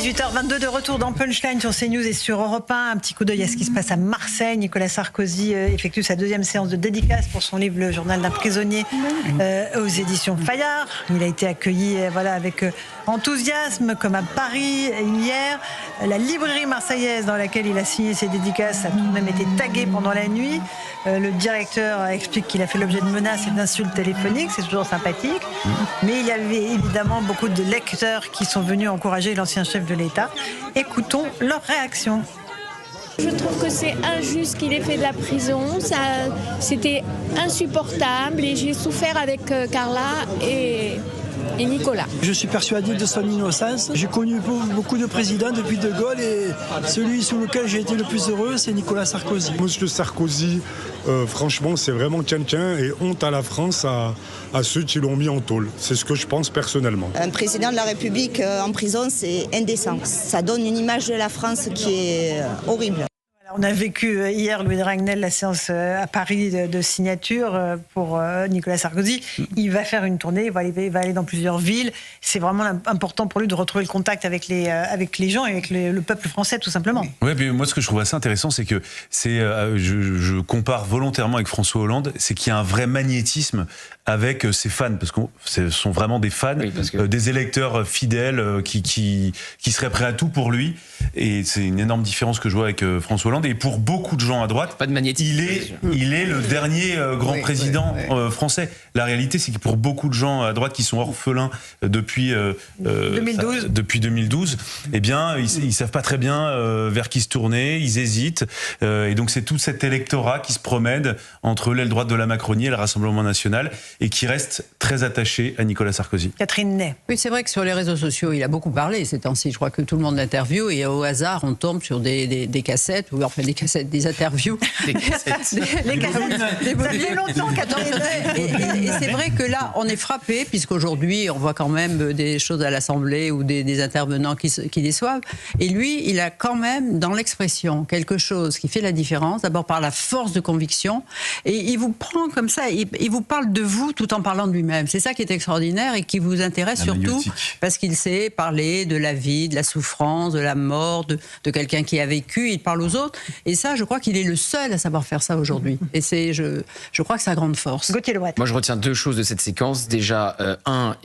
18h22 de retour dans Punchline sur CNews et sur Europe 1. Un petit coup d'œil à ce qui se passe à Marseille. Nicolas Sarkozy effectue sa deuxième séance de dédicace pour son livre Le journal d'un prisonnier aux éditions Fayard. Il a été accueilli avec enthousiasme comme à Paris hier. La librairie marseillaise dans laquelle il a signé ses dédicaces a tout de même été taguée pendant la nuit. Le directeur explique qu'il a fait l'objet de menaces et d'insultes téléphoniques. C'est toujours sympathique. Mais il y avait évidemment beaucoup de lecteurs qui sont venus encourager l'ancien chef de l'État. Écoutons leur réaction. Je trouve que c'est injuste qu'il ait fait de la prison. C'était insupportable et j'ai souffert avec Carla et Nicolas. Je suis persuadé de son innocence. J'ai connu beaucoup de présidents depuis De Gaulle et celui sous lequel j'ai été le plus heureux, c'est Nicolas Sarkozy. Monsieur Sarkozy, franchement, c'est vraiment quelqu'un et honte à la France, à ceux qui l'ont mis en tôle. C'est ce que je pense personnellement. Un président de la République en prison, c'est indécent. Ça donne une image de la France qui est horrible. On a vécu hier, Louis de Ragnel, la séance à Paris de signature pour Nicolas Sarkozy. Il va faire une tournée, il va aller dans plusieurs villes. C'est vraiment important pour lui de retrouver le contact avec les gens et avec le peuple français, tout simplement. Oui, puis moi, ce que je trouve assez intéressant, c'est que je compare volontairement avec François Hollande, c'est qu'il y a un vrai magnétisme avec ses fans, parce que ce sont vraiment des fans, des électeurs fidèles qui seraient prêts à tout pour lui. Et c'est une énorme différence que je vois avec François Hollande. Et pour beaucoup de gens à droite, pas de magnétisme, il est le dernier grand président français. La réalité, c'est que pour beaucoup de gens à droite qui sont orphelins depuis 2012, eh bien, ils savent pas très bien vers qui se tourner, ils hésitent. Et donc, c'est tout cet électorat qui se promène entre l'aile droite de la Macronie et le Rassemblement national et qui reste très attaché à Nicolas Sarkozy. Catherine Ney. Oui, c'est vrai que sur les réseaux sociaux, il a beaucoup parlé ces temps-ci. Je crois que tout le monde l'interviewe et au hasard, on tombe sur des cassettes, ou enfin des cassettes, des interviews. Des cassettes. Les cassettes. Ça fait longtemps, Catherine Ney. Et c'est vrai que là, on est frappé, puisqu'aujourd'hui, on voit quand même des choses à l'Assemblée ou des intervenants qui déçoivent. Et lui, il a quand même, dans l'expression, quelque chose qui fait la différence, d'abord par la force de conviction, et il vous prend comme ça, il vous parle de vous tout en parlant de lui-même. C'est ça qui est extraordinaire et qui vous intéresse surtout parce qu'il sait parler de la vie, de la souffrance, de la mort, de quelqu'un qui a vécu, il parle aux autres. Et ça, je crois qu'il est le seul à savoir faire ça aujourd'hui. Et je crois que c'est sa grande force. Gauthier Louette. Moi, je retiens deux choses de cette séquence. Déjà,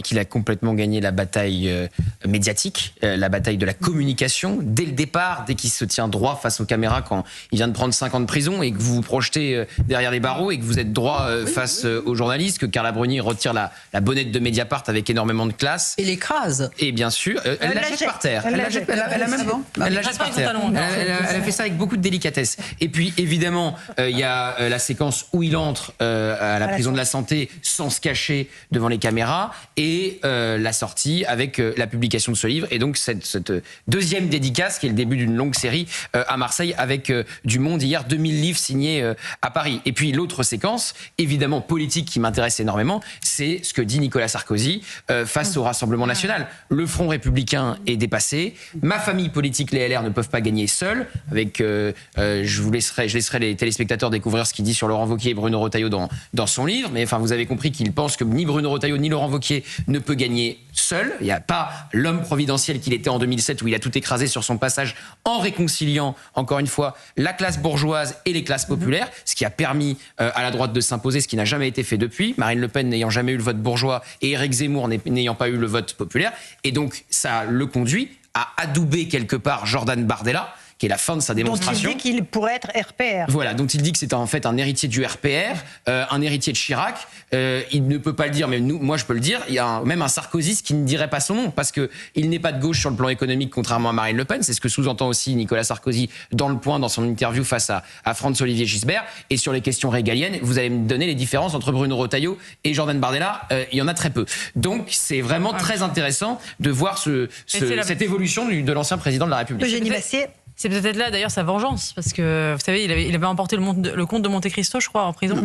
qu'il a complètement gagné la bataille médiatique, la bataille de la communication. Dès le départ, dès qu'il se tient droit face aux caméras quand il vient de prendre 5 ans de prison et que vous vous projetez derrière les barreaux et que vous êtes droit face aux journalistes, que Carla Bruni retire la bonnette de Mediapart avec énormément de classe. Et l'écrase. Et bien sûr, elle la jette par terre. Elle la jette par terre. Elle a fait ça avec beaucoup de délicatesse. Et puis, évidemment, il y a la séquence où il entre à la prison de la Santé sans se cacher devant les caméras et la sortie avec la publication de ce livre. Et donc, cette deuxième dédicace qui est le début d'une longue série à Marseille avec du Monde hier, 2000 livres signés à Paris. Et puis, l'autre séquence, évidemment politique qui m'intéresse énormément, c'est ce que dit Nicolas Sarkozy face au Rassemblement national. Le Front républicain est dépassé. Ma famille politique, les LR, ne peuvent pas gagner seuls. Avec, je laisserai les téléspectateurs découvrir ce qu'il dit sur Laurent Wauquiez et Bruno Retailleau dans son livre. Mais enfin, vous avez compris qu'il pense que ni Bruno Retailleau ni Laurent Wauquiez ne peut gagner seul. Il n'y a pas l'homme providentiel qu'il était en 2007 où il a tout écrasé sur son passage en réconciliant, encore une fois, la classe bourgeoise et les classes populaires, ce qui a permis à la droite de s'imposer, ce qui n'a jamais été fait depuis. Marine Le Pen n'ayant jamais eu le vote bourgeois et Éric Zemmour n'ayant pas eu le vote populaire. Et donc, ça le conduit à adouber quelque part Jordan Bardella, qui est la fin de sa démonstration. Dont il dit qu'il pourrait être RPR. Voilà, dont il dit que c'est en fait un héritier du RPR, un héritier de Chirac. Il ne peut pas le dire, mais moi je peux le dire. Il y a même un sarkozyste qui ne dirait pas son nom, parce qu'il n'est pas de gauche sur le plan économique, contrairement à Marine Le Pen. C'est ce que sous-entend aussi Nicolas Sarkozy dans Le Point, dans son interview face à Franz-Olivier Gisbert. Et sur les questions régaliennes, vous allez me donner les différences entre Bruno Retailleau et Jordan Bardella. Il y en a très peu. Donc c'est vraiment très intéressant de voir cette évolution de l'ancien président de la République. Eugénie Bastier. C'est peut-être là d'ailleurs sa vengeance, parce que vous savez, il avait emporté le comte de Monte Cristo, je crois, en prison,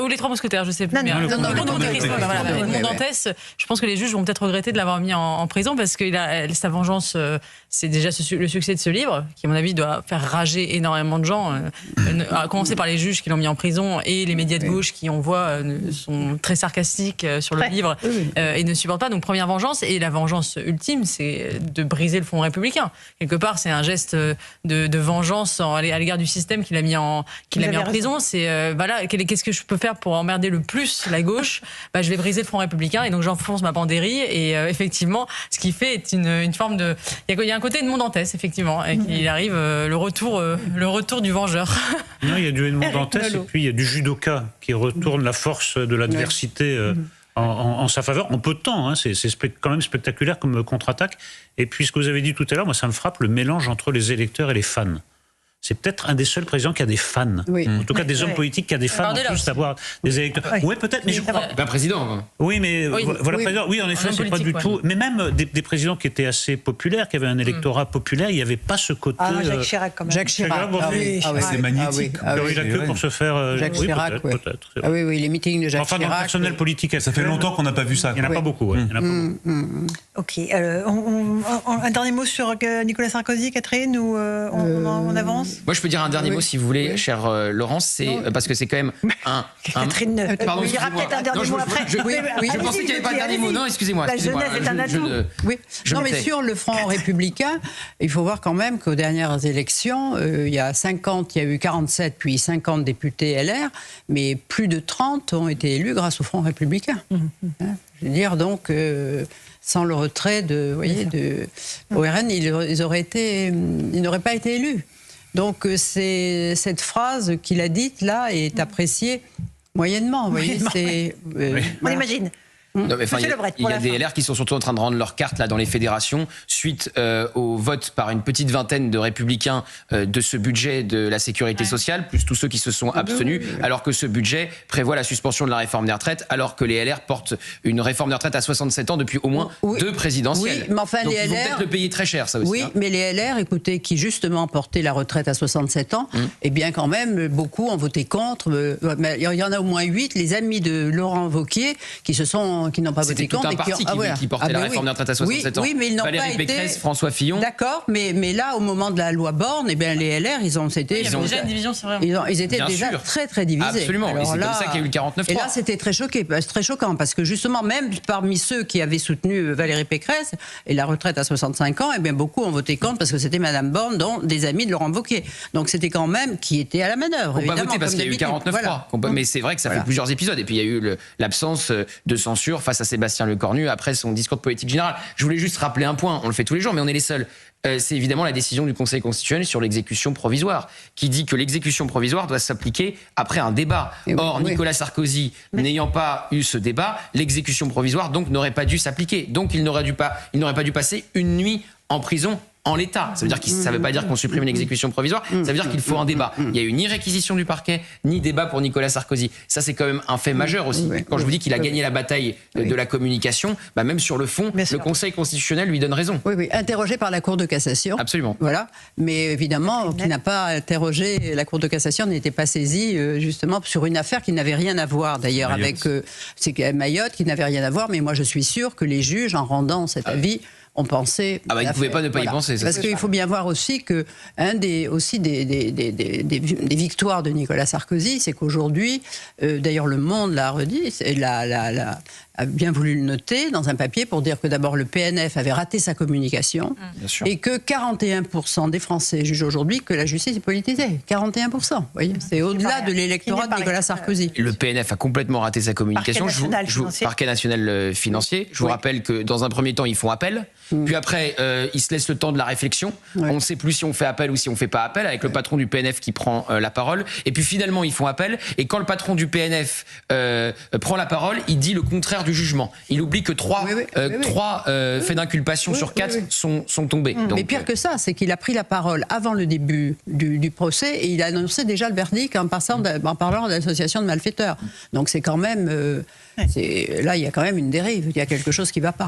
ou les Trois Mousquetaires, je sais plus. Le comte de Monte Cristo, Edmond Dantès. Je pense que les juges vont peut-être regretter de l'avoir mis en prison parce que sa vengeance c'est déjà le succès de ce livre, qui à mon avis doit faire rager énormément de gens, à commencer par les juges qui l'ont mis en prison et les médias de gauche qui, on voit, sont très sarcastiques sur le livre et ne supportent pas. Donc première vengeance, et la vengeance ultime, c'est de briser le Front républicain. Quelque part, c'est un geste de vengeance à l'égard du système qu'il a mis en prison. C'est voilà, qu'est-ce que je peux faire pour emmerder le plus la gauche? Je vais briser le Front républicain, et donc j'enfonce ma pandérie. Et effectivement, ce qu'il fait est une forme de... Il y a un côté de Edmond-Dantès, effectivement, et qu'il arrive le retour du vengeur. Non, il y a du Edmond Dantès, et puis il y a du judoka qui retourne la force de l'adversité en sa faveur, en peu de temps. Hein. C'est quand même spectaculaire comme contre-attaque. Et puis ce que vous avez dit tout à l'heure, moi ça me frappe, le mélange entre les électeurs et les fans. C'est peut-être un des seuls présidents qui a des fans. En tout cas, des hommes politiques qui a des fans, en plus d'avoir des électeurs. Oui, peut-être, mais je crois... Un président. Oui, mais voilà, président. Oui, en effet, c'est pas du tout... Mais même des présidents qui étaient assez populaires, qui avaient un électorat populaire, il n'y avait pas ce côté... Jacques Chirac, quand même. Jacques Chirac. C'est magnétique. Il a que pour se faire... Jacques Chirac, peut-être. Ah oui, les meetings de Jacques Chirac. Enfin, dans le personnel politique... Ça fait longtemps qu'on n'a pas vu ça. Il n'y en a pas beaucoup, Ok. Un dernier mot sur Nicolas Sarkozy, Catherine, ou on avance? Moi, je peux dire un dernier mot, si vous voulez, chère Laurence, c'est parce que c'est quand même Catherine, pardon, il y aura peut-être un dernier mot après. Je pensais qu'il n'y avait pas de dernier mot. Non, excusez-moi. La jeunesse est un atout. Non, mais sur le Front républicain, il faut voir quand même qu'aux dernières élections, il y a 47, puis 50 députés LR, mais plus de 30 ont été élus grâce au Front républicain. Je veux dire, donc... sans le retrait de ORN, ils n'auraient pas été élus. Donc cette phrase qu'il a dite là est appréciée moyennement. Vous voyez, on imagine. Non, mais il y a des LR qui sont surtout en train de rendre leur carte là dans les fédérations suite au vote par une petite vingtaine de républicains de ce budget de la sécurité sociale, plus tous ceux qui se sont abstenus, alors que ce budget prévoit la suspension de la réforme des retraites, alors que les LR portent une réforme des retraites à 67 ans depuis au moins 2 présidentielles. Oui, mais enfin, donc les ils vont LR peut-être le payer très cher, ça aussi. Oui, mais les LR, écoutez, qui justement portaient la retraite à 67 ans, eh bien quand même, beaucoup ont voté contre. Il y en a au moins 8, les amis de Laurent Wauquiez, qui n'ont pas voté contre. C'était tout un parti qui portait la réforme des retraites à 67 ans. Oui, mais ils n'ont pas Valérie été... Pécresse, François Fillon. D'accord, mais là, au moment de la loi Borne, eh bien, les LR, ils ont... Il y avait déjà une division, c'est vrai. Ils étaient déjà très divisés. Absolument, et c'est comme ça qu'il y a eu le 49-3. Et là, c'était très choquant, parce que justement, même parmi ceux qui avaient soutenu Valérie Pécresse et la retraite à 65 ans, eh bien, beaucoup ont voté contre, parce que c'était Madame Borne, dont des amis de Laurent Wauquiez. Donc c'était quand même qui était à la manœuvre. On n'a pas voté parce qu'il y a eu 49-3. Voilà. Mais c'est vrai que ça fait plusieurs épisodes. Et puis il y a eu l'absence de censure face à Sébastien Lecornu après son discours de politique générale. Je voulais juste rappeler un point, on le fait tous les jours, mais on est les seuls. C'est évidemment la décision du Conseil constitutionnel sur l'exécution provisoire, qui dit que l'exécution provisoire doit s'appliquer après un débat. Or, Nicolas Sarkozy n'ayant pas eu ce débat, l'exécution provisoire donc n'aurait pas dû s'appliquer. Donc il n'aurait pas dû passer une nuit en prison en l'état. Ça ne veut pas dire qu'on supprime une exécution provisoire, ça veut dire qu'il faut un débat. Il n'y a eu ni réquisition du parquet, ni débat pour Nicolas Sarkozy. Ça, c'est quand même un fait majeur aussi. Quand je vous dis qu'il a gagné la bataille de la communication, même sur le fond, le Conseil constitutionnel lui donne raison. Oui, interrogé par la Cour de cassation. Absolument. Voilà. Mais évidemment, qui n'a pas interrogé, la Cour de cassation n'était pas saisie justement sur une affaire qui n'avait rien à voir d'ailleurs avec Mayotte, qui n'avait rien à voir. Mais moi, je suis sûre que les juges, en rendant cet avis, on pensait... ils ne pouvaient pas ne pas y penser. Parce qu'il faut bien voir aussi que des victoires de Nicolas Sarkozy, c'est qu'aujourd'hui, d'ailleurs le Monde l'a redit, a bien voulu le noter dans un papier pour dire que d'abord le PNF avait raté sa communication et que 41% des Français jugent aujourd'hui que la justice est politisée. 41%. Vous voyez, c'est au-delà de l'électorat de Nicolas Sarkozy. Le PNF a complètement raté sa communication. Parquet national financier. Je vous rappelle que dans un premier temps, ils font appel. Puis après, ils se laissent le temps de la réflexion. On ne sait plus si on fait appel ou si on ne fait pas appel, avec le patron du PNF qui prend la parole. Et puis finalement, ils font appel. Et quand le patron du PNF prend la parole, il dit le contraire du jugement. Il oublie que 3 faits d'inculpation sur 4 sont tombés. Donc, mais pire que ça, c'est qu'il a pris la parole avant le début du procès et il a annoncé déjà le verdict en parlant d'association de malfaiteurs. Donc c'est quand même... là, il y a quand même une dérive. Il y a quelque chose qui ne va pas.